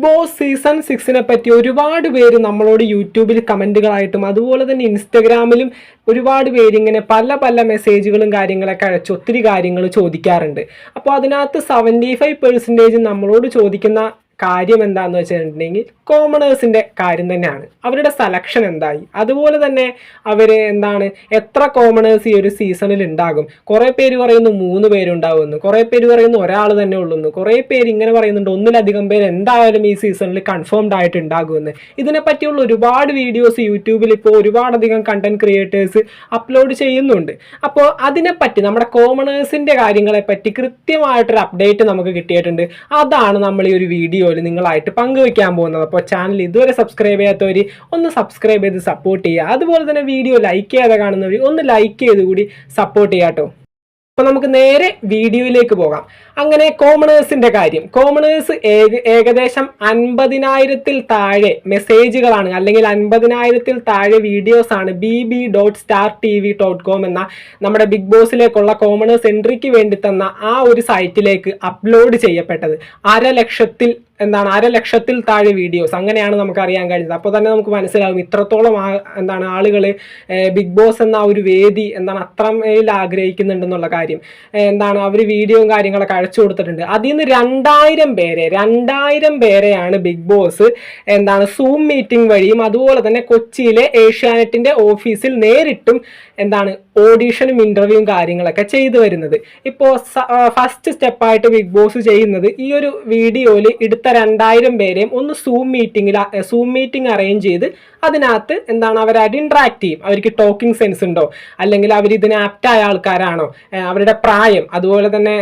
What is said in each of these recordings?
Boss season 6 പറ്റി ഒരുപാട് പേര് നമ്മളോട് യൂട്യൂബിൽ കമൻറ്റുകളായിട്ടും അതുപോലെ തന്നെ ഇൻസ്റ്റഗ്രാമിലും ഒരുപാട് പേര് ഇങ്ങനെ പല പല മെസ്സേജുകളും കാര്യങ്ങളൊക്കെ അയച്ച് ഒത്തിരി കാര്യങ്ങൾ ചോദിക്കാറുണ്ട്. അപ്പോൾ അതിനകത്ത് 75% നമ്മളോട് ചോദിക്കുന്ന കാര്യം എന്താണെന്ന് വെച്ചിട്ടുണ്ടെങ്കിൽ കോമണേഴ്സിൻ്റെ കാര്യം തന്നെയാണ്. അവരുടെ സെലക്ഷൻ എന്തായി, അതുപോലെ തന്നെ അവർ എത്ര കോമണേഴ്സ് ഈ ഒരു സീസണിൽ ഉണ്ടാകും. കുറേ പേര് പറയുന്നു 3 പേരുണ്ടാവുമെന്ന്, കുറേ പേര് പറയുന്നു ഒരാൾ തന്നെ ഉള്ളൂന്ന്, കുറേ പേര് ഇങ്ങനെ പറയുന്നുണ്ട് ഒന്നിലധികം പേര് എന്തായാലും ഈ സീസണിൽ കൺഫേംഡ് ആയിട്ട് ഉണ്ടാകുമെന്ന്. ഇതിനെപ്പറ്റിയുള്ള ഒരുപാട് വീഡിയോസ് യൂട്യൂബിൽ ഇപ്പോൾ ഒരുപാടധികം കണ്ടന്റ് ക്രിയേറ്റേഴ്സ് അപ്ലോഡ് ചെയ്യുന്നുണ്ട്. അപ്പോൾ അതിനെപ്പറ്റി നമ്മുടെ കോമണേഴ്സിൻ്റെ കാര്യങ്ങളെപ്പറ്റി കൃത്യമായിട്ടൊരു അപ്ഡേറ്റ് നമുക്ക് കിട്ടിയിട്ടുണ്ട്. അതാണ് നമ്മൾ ഈ ഒരു വീഡിയോയിൽ നിങ്ങളായിട്ട് പങ്കുവയ്ക്കാൻ പോകുന്നത്. അപ്പോൾ ചാനൽ ഇതുവരെ സബ്സ്ക്രൈബ് ചെയ്യാത്തവർ ഒന്ന് സബ്സ്ക്രൈബ് ചെയ്ത് സപ്പോർട്ട് ചെയ്യുക. അതുപോലെ തന്നെ വീഡിയോ ലൈക്ക് ചെയ്യാതെ കാണുന്നവർ ഒന്ന് ലൈക്ക് ചെയ്ത് കൂടി സപ്പോർട്ട് ചെയ്യാം കേട്ടോ. അപ്പോൾ നമുക്ക് നേരെ വീഡിയോയിലേക്ക് പോകാം. അങ്ങനെ കോമണേഴ്സിൻ്റെ കാര്യം, കോമണേഴ്സ് ഏകദേശം 50,000-ൽ താഴെ മെസ്സേജുകളാണ് അല്ലെങ്കിൽ 50,000-ൽ താഴെ വീഡിയോസാണ് bb.startv.com എന്ന നമ്മുടെ ബിഗ് ബോസിലേക്കുള്ള കോമണേഴ്സ് എൻട്രിക്ക് വേണ്ടി തന്ന ആ ഒരു സൈറ്റിലേക്ക് അപ്ലോഡ് ചെയ്യപ്പെട്ടത്. 1,00,000-ൽ താഴെ വീഡിയോസ്, അങ്ങനെയാണ് നമുക്ക് അറിയാൻ കഴിയുന്നത്. അപ്പോൾ തന്നെ നമുക്ക് മനസ്സിലാവും ഇത്രത്തോളം ആളുകൾ ബിഗ് ബോസ് എന്ന ഒരു വേദി അത്രമേൽ ആഗ്രഹിക്കുന്നുണ്ടെന്നുള്ള കാര്യം. അവർ വീഡിയോയും കാര്യങ്ങളൊക്കെ അയച്ചു കൊടുത്തിട്ടുണ്ട്. അതിൽ നിന്ന് 2,000 പേരെയാണ് ബിഗ് ബോസ് സൂം മീറ്റിംഗ് വഴിയും അതുപോലെ തന്നെ കൊച്ചിയിലെ ഏഷ്യാനെറ്റിന്റെ ഓഫീസിൽ നേരിട്ടും ഓഡീഷനും ഇന്റർവ്യൂവും കാര്യങ്ങളൊക്കെ ചെയ്തു വരുന്നത്. ഇപ്പോൾ ഫസ്റ്റ് സ്റ്റെപ്പായിട്ട് ബിഗ് ബോസ് ചെയ്യുന്നത് ഈ ഒരു വീഡിയോയിൽ എടുത്ത 2,000 പേരെയും ഒന്ന് സൂം മീറ്റിംഗ് അറേഞ്ച് ചെയ്ത് അതിനകത്ത് അവരായിട്ട് ഇന്ററാക്ട് ചെയ്യും. അവർക്ക് ടോക്കിംഗ് സെൻസ് ഉണ്ടോ, അല്ലെങ്കിൽ അവർ ഇതിന് ആപ്റ്റായ ആൾക്കാരാണോ, അവരുടെ പ്രായം, അതുപോലെ തന്നെ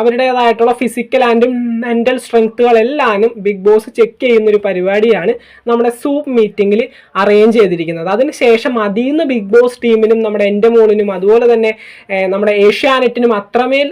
അവരുടേതായിട്ടുള്ള ഫിസിക്കൽ ആൻഡ് മെന്റൽ സ്ട്രെങ്ത്തുകളെല്ലാം ബിഗ് ബോസ് ചെക്ക് ചെയ്യുന്ന ഒരു പരിപാടിയാണ് നമ്മുടെ സൂം മീറ്റിംഗിൽ അറേഞ്ച് ചെയ്തിരിക്കുന്നത്. അതിനുശേഷം അതിൽ നിന്ന് ബിഗ് ബോസ് ടീമിനും നമ്മുടെ എൻ്റെ മോളിനും അതുപോലെ തന്നെ നമ്മുടെ ഏഷ്യാനെറ്റിനും അത്രമേൽ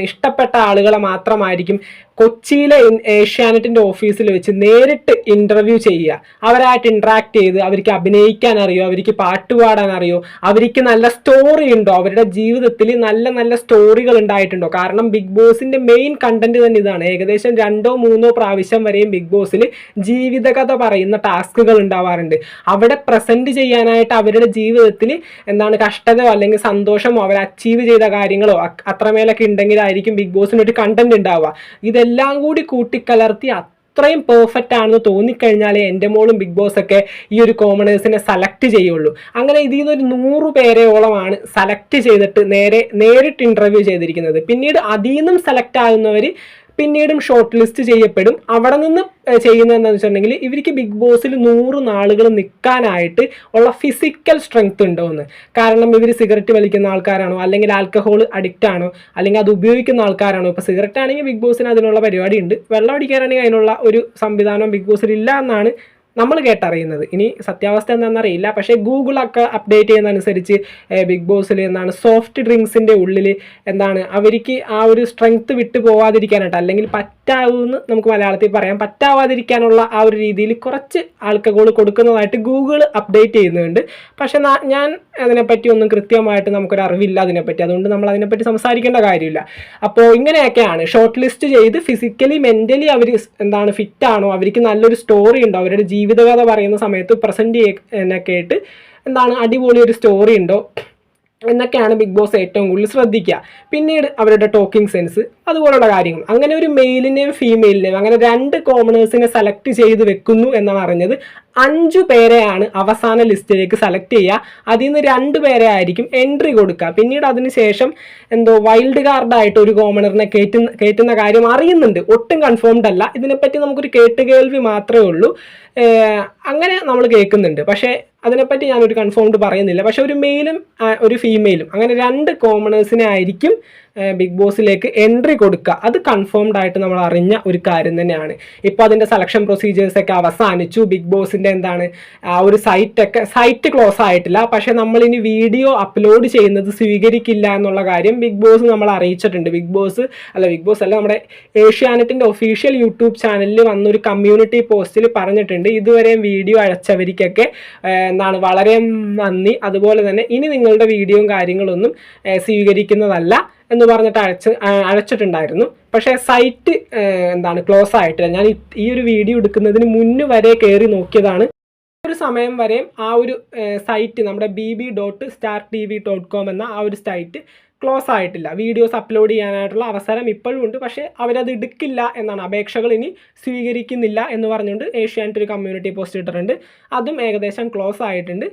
ഇഷ്ടപ്പെട്ട ആളുകളെ മാത്രമായിരിക്കും കൊച്ചിയിലെ ഏഷ്യാനെറ്റിന്റെ ഓഫീസിൽ വെച്ച് നേരിട്ട് ഇന്റർവ്യൂ ചെയ്യുക. അവരായിട്ട് ഇന്ററാക്ട് ചെയ്ത് അവർക്ക് അഭിനയിക്കാൻ അറിയോ, അവർക്ക് പാട്ട് പാടാൻ അറിയോ, അവർക്ക് നല്ല സ്റ്റോറി ഉണ്ടോ, അവരുടെ ജീവിതത്തിൽ നല്ല നല്ല സ്റ്റോറികൾ ഉണ്ടായിട്ടുണ്ടോ. കാരണം ബിഗ് ബോസിന്റെ മെയിൻ കണ്ടന്റ് തന്നെ ഇതാണ്. ഏകദേശം 2-3 പ്രാവശ്യം വരെയും ബിഗ് ബോസിൽ ജീവിതകഥ പറയുന്ന ടാസ്കുകൾ ഉണ്ടാവാറുണ്ട്. അവിടെ പ്രസന്റ് ചെയ്യാനായിട്ട് അവരുടെ ജീവിതത്തിൽ കഷ്ടതയോ അല്ലെങ്കിൽ സന്തോഷമോ അവർ അച്ചീവ് ചെയ്ത കാര്യങ്ങളോ അത്രമേലൊക്കെ ഉണ്ടെങ്കിലായിരിക്കും ബിഗ് ബോസിന് ഒരു കണ്ടന്റ് ഉണ്ടാവുക. ഇതെല്ലാം കൂടി കൂട്ടിക്കലർത്തി അത്രയും പെർഫെക്റ്റ് ആണെന്ന് തോന്നിക്കഴിഞ്ഞാലേ എൻ്റെ മോളും ബിഗ് ബോസ് ഒക്കെ ഈ ഒരു കോമണേഴ്സിനെ സെലക്ട് ചെയ്യുള്ളൂ. അങ്ങനെ ഇതിൽ നിന്നൊരു 100 പേരെയോളമാണ് സെലക്ട് ചെയ്തിട്ട് നേരിട്ട് ഇന്റർവ്യൂ ചെയ്തിരിക്കുന്നത്. പിന്നീട് അതിൽ നിന്നും സെലക്ട് ആകുന്നവർ പിന്നീടും ഷോർട്ട് ലിസ്റ്റ് ചെയ്യപ്പെടും. അവിടെ നിന്ന് ചെയ്യുന്നത് എന്താണെന്ന് വെച്ചിട്ടുണ്ടെങ്കിൽ ഇവർക്ക് ബിഗ് ബോസിൽ 100 നാളുകൾ നിൽക്കാനായിട്ട് ഉള്ള ഫിസിക്കൽ സ്ട്രെങ്ത് ഉണ്ടോ എന്ന്. കാരണം ഇവർ സിഗരറ്റ് വലിക്കുന്ന ആൾക്കാരാണോ, അല്ലെങ്കിൽ ആൽക്കഹോൾ അഡിക്റ്റ് ആണോ, അല്ലെങ്കിൽ അത് ഉപയോഗിക്കുന്ന ആൾക്കാരാണോ. ഇപ്പോൾ സിഗരറ്റ് ആണെങ്കിൽ ബിഗ് ബോസിന് അതിനുള്ള പരിപാടി ഉണ്ട്, വെള്ളം അടിക്കാനാണെങ്കിൽ അതിനുള്ള ഒരു സംവിധാനം ബിഗ് ബോസിൽ ഇല്ല എന്നാണ് നമ്മൾ കേട്ടറിയുന്നത്. ഇനി സത്യാവസ്ഥ എന്താണെന്നറിയില്ല. പക്ഷേ ഗൂഗിളൊക്കെ അപ്ഡേറ്റ് ചെയ്യുന്നതനുസരിച്ച് ബിഗ് ബോസിൽ സോഫ്റ്റ് ഡ്രിങ്ക്സിൻ്റെ ഉള്ളിൽ അവർക്ക് ആ ഒരു സ്ട്രെങ്ത് വിട്ടു പോവാതിരിക്കാനായിട്ട്, അല്ലെങ്കിൽ പറ്റാവൂന്ന് നമുക്ക് മലയാളത്തിൽ പറയാം, പറ്റാവാതിരിക്കാനുള്ള ആ ഒരു രീതിയിൽ കുറച്ച് ആൽക്കഹോൾ കൊടുക്കുന്നതായിട്ട് ഗൂഗിൾ അപ്ഡേറ്റ് ചെയ്യുന്നുണ്ട്. പക്ഷെ ഞാൻ അതിനെപ്പറ്റി ഒന്നും കൃത്യമായിട്ട് നമുക്കൊരു അറിവില്ല അതിനെപ്പറ്റി, അതുകൊണ്ട് നമ്മൾ അതിനെപ്പറ്റി സംസാരിക്കേണ്ട കാര്യമില്ല. അപ്പോൾ ഇങ്ങനെയൊക്കെയാണ് ഷോർട്ട് ലിസ്റ്റ് ചെയ്ത് ഫിസിക്കലി മെൻ്റലി അവർ ഫിറ്റ് ആണോ, അവർക്ക് നല്ലൊരു സ്റ്റോറി ഉണ്ടോ, അവരുടെ ജീവിതകഥ പറയുന്ന സമയത്ത് പ്രസന്റ് ചെയ്യാനൊക്കെ ആയിട്ട് അടിപൊളി ഒരു സ്റ്റോറി ഉണ്ടോ എന്നൊക്കെയാണ് ബിഗ് ബോസ് ഏറ്റവും കൂടുതൽ ശ്രദ്ധിക്കുക. പിന്നീട് അവരുടെ ടോക്കിംഗ് സെൻസ് അതുപോലുള്ള കാര്യങ്ങൾ. അങ്ങനെ ഒരു മെയിലിനെയും ഫീമെയിലിനെയും അങ്ങനെ 2 കോമണേഴ്സിനെ സെലക്ട് ചെയ്ത് വെക്കുന്നു എന്നാണ് അറിഞ്ഞത്. 5 പേരെയാണ് അവസാന ലിസ്റ്റിലേക്ക് സെലക്ട് ചെയ്യുക. അതിൽ നിന്ന് 2 പേരെ ആയിരിക്കും എൻട്രി കൊടുക്കുക. പിന്നീട് അതിനുശേഷം വൈൽഡ് കാർഡായിട്ട് ഒരു കോമണറിനെ കയറ്റുന്ന കാര്യം അറിയുന്നുണ്ട്. ഒട്ടും കൺഫേംഡ് അല്ല, ഇതിനെപ്പറ്റി നമുക്കൊരു കേട്ടുകേൾവി മാത്രമേ ഉള്ളൂ. അങ്ങനെ നമ്മൾ കേൾക്കുന്നുണ്ട്, പക്ഷേ അതിനെപ്പറ്റി ഞാനൊരു കൺഫേംഡ് പറയുന്നില്ല. പക്ഷെ ഒരു മെയിലും ഒരു ഫീമെയിലും അങ്ങനെ 2 കോമണേഴ്സിനെ ആയിരിക്കും ബിഗ് ബോസിലേക്ക് എൻട്രി കൊടുക്കുക. അത് കൺഫേംഡ് ആയിട്ട് നമ്മൾ അറിഞ്ഞ ഒരു കാര്യം തന്നെയാണ്. ഇപ്പോൾ അതിൻ്റെ സെലക്ഷൻ പ്രൊസീജിയേഴ്സൊക്കെ അവസാനിച്ചു. ബിഗ് ബോസിൻ്റെ ആ ഒരു സൈറ്റ് ക്ലോസ് ആയിട്ടില്ല. പക്ഷേ നമ്മളിനി വീഡിയോ അപ്ലോഡ് ചെയ്യുന്നത് സ്വീകരിക്കില്ല എന്നുള്ള കാര്യം ബിഗ് ബോസ് നമ്മൾ അറിയിച്ചിട്ടുണ്ട്. ബിഗ് ബോസ് അല്ല, നമ്മുടെ ഏഷ്യാനെറ്റിൻ്റെ ഒഫീഷ്യൽ യൂട്യൂബ് ചാനലിൽ വന്നൊരു കമ്മ്യൂണിറ്റി പോസ്റ്റിൽ പറഞ്ഞിട്ടുണ്ട്, ഇതുവരെയും വീഡിയോ അയച്ചവർക്കൊക്കെ വളരെ നന്ദി. അതുപോലെ തന്നെ ഇനി നിങ്ങളുടെ വീഡിയോയും കാര്യങ്ങളൊന്നും സ്വീകരിക്കുന്നതല്ല എന്ന് പറഞ്ഞിട്ട് അയച്ചിട്ടുണ്ടായിരുന്നു. പക്ഷേ സൈറ്റ് ക്ലോസ് ആയിട്ടില്ല. ഞാൻ ഈ ഒരു വീഡിയോ എടുക്കുന്നതിന് മുന്നേ വരെ കയറി നോക്കിയതാണ്. ഒരു സമയം വരെയും ആ ഒരു സൈറ്റ് നമ്മുടെ bb.startv.com എന്ന ആ ഒരു സൈറ്റ് ക്ലോസ് ആയിട്ടില്ല. വീഡിയോസ് അപ്ലോഡ് ചെയ്യാനായിട്ടുള്ള അവസരം ഇപ്പോഴും ഉണ്ട്. പക്ഷേ അവരത് എടുക്കില്ല എന്നാണ്, അപേക്ഷകൾ ഇനി സ്വീകരിക്കുന്നില്ല എന്ന് പറഞ്ഞുകൊണ്ട് ഏഷ്യാനെറ്റ് ഒരു കമ്മ്യൂണിറ്റി പോസ്റ്റ് ഇട്ടിട്ടുണ്ട്. അതും ഏകദേശം ക്ലോസ് ആയിട്ടുണ്ട്.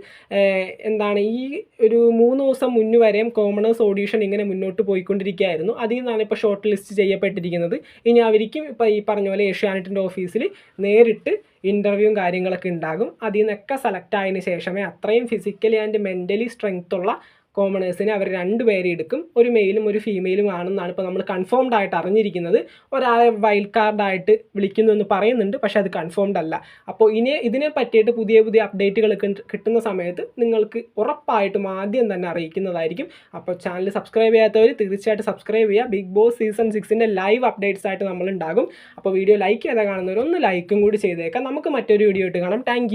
ഈ ഒരു 3 ദിവസം മുന്നേ വരെയും കോമണേഴ്സ് ഓഡീഷൻ ഇങ്ങനെ മുന്നോട്ട് പോയിക്കൊണ്ടിരിക്കുകയായിരുന്നു. അതിൽ നിന്നാണ് ഇപ്പോൾ ഷോർട്ട് ലിസ്റ്റ് ചെയ്യപ്പെട്ടിരിക്കുന്നത്. ഇനി അവർക്കും ഇപ്പോൾ ഈ പറഞ്ഞ പോലെ ഏഷ്യാനെറ്റിൻ്റെ ഓഫീസിൽ നേരിട്ട് ഇൻ്റർവ്യൂവും കാര്യങ്ങളൊക്കെ ഉണ്ടാകും. അതിൽ നിന്നൊക്കെ സെലക്ട് ആയതിനു ശേഷമേ അത്രയും ഫിസിക്കലി ആൻഡ് മെൻ്റലി സ്ട്രെങ്ത് ഉള്ള കോമണേഴ്സിനെ അവർ 2 പേരെ എടുക്കും. ഒരു മെയിലും ഒരു ഫീമെയിലും ആണെന്നാണ് ഇപ്പോൾ നമ്മൾ കൺഫേംഡ് ആയിട്ട് അറിഞ്ഞിരിക്കുന്നത്. ഒരാളെ വൈൽഡ് കാർഡായിട്ട് വിളിക്കുന്നു എന്ന് പറയുന്നുണ്ട്, പക്ഷേ അത് കൺഫേംഡ് അല്ല. അപ്പോൾ ഇതിനെ പറ്റിയിട്ട് പുതിയ അപ്ഡേറ്റുകൾ കിട്ടുന്ന സമയത്ത് നിങ്ങൾക്ക് ഉറപ്പായിട്ടും ആദ്യം തന്നെ അറിയിക്കുന്നതായിരിക്കും. അപ്പോൾ ചാനൽ സബ്സ്ക്രൈബ് ചെയ്യാത്തവർ തീർച്ചയായിട്ടും സബ്സ്ക്രൈബ് ചെയ്യുക. ബിഗ് ബോസ് സീസൺ 6ൻ്റെ ലൈവ് അപ്ഡേറ്റ്സ് ആയിട്ട് നമ്മളുണ്ടാകും. അപ്പോൾ വീഡിയോ ലൈക്ക് ചെയ്താൽ കാണുന്നവർ ഒന്ന് ലൈക്കും കൂടി ചെയ്തേക്കാം. നമുക്ക് മറ്റൊരു വീഡിയോ ആയിട്ട് കാണാം. Thank you.